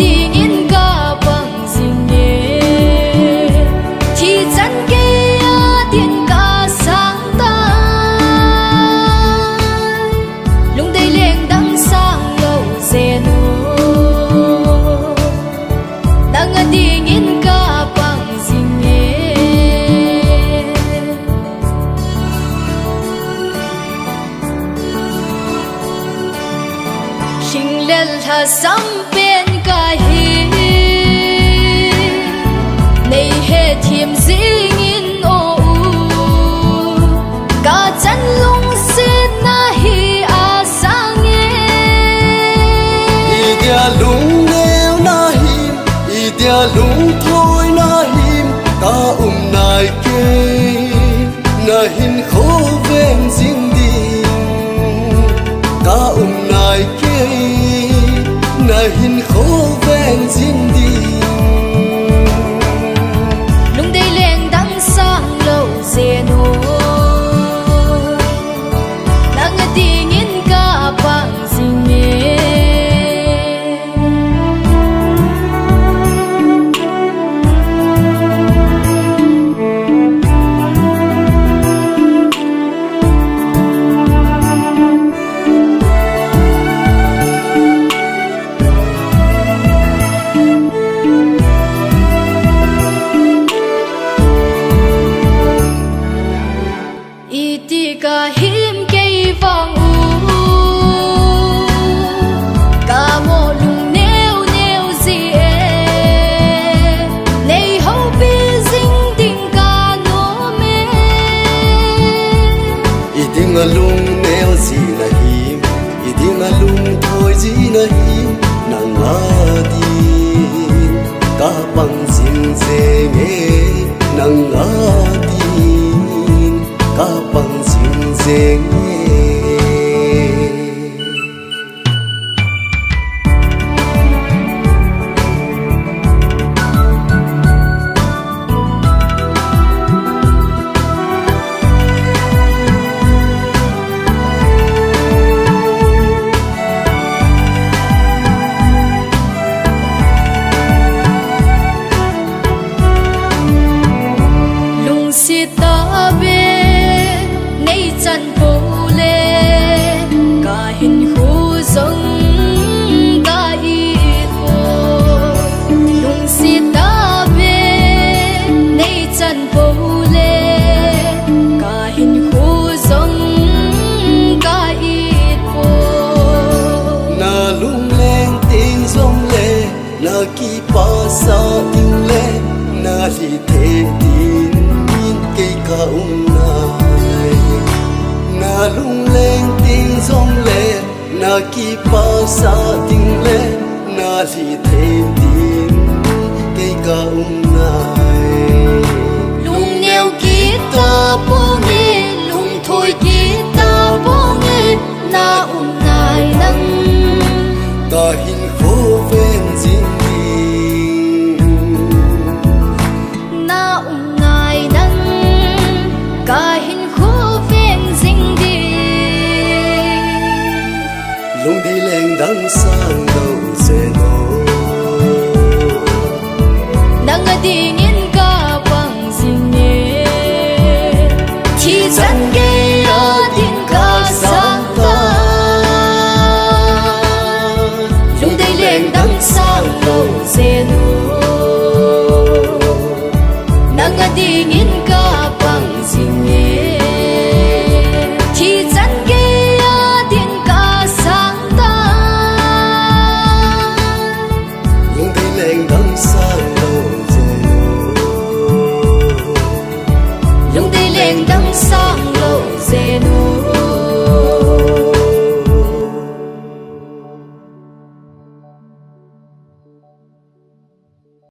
ding in ka bang ding ye thi chan ke a tin ka sang ta lung dei leng dang sang lo zenu dang a ding in ka bang ding ye Sing lel tha sam pen ka hi nei he thiam zing in o ka chan lung sit na hi a sang ye I dia lung neo na him I dia lung thôi na him ta nai ke na hin kho ven ding ding ta nai ke na hin kho ven ding ding lung dei leng dang sang lo zeno dang a ding in ka bang ding ye iti ka him ke vang u ka mo lung neo neo zi e nei ho bi zing ding ka no me I ding a lung neo zi na him I ding a lung thôi zi na him na nga din ka bang sing zeng e na nga din ka bang sing zeng e lung si ta be nei chan po le ka hin hu zong ka i po lung si ta be nei chan po le ka hin hu zong ka i po na lung leng ting zong le na ki pa sa ting le na li te tin min ke ka nai na lung leng ting zong le na ki pa sa ting le na li te tin ke ka nai lung neo ki ta po nge lung thôi ki ta po nge na nai nang ta hin kho ven ding ding na nai nang ka hin khu ven ding di lung đi lên đắng sang đầu xe nô dang a ding in ka bang ding ye thi chan ke a tin ka sang ta lung dei leng dang sang lo ze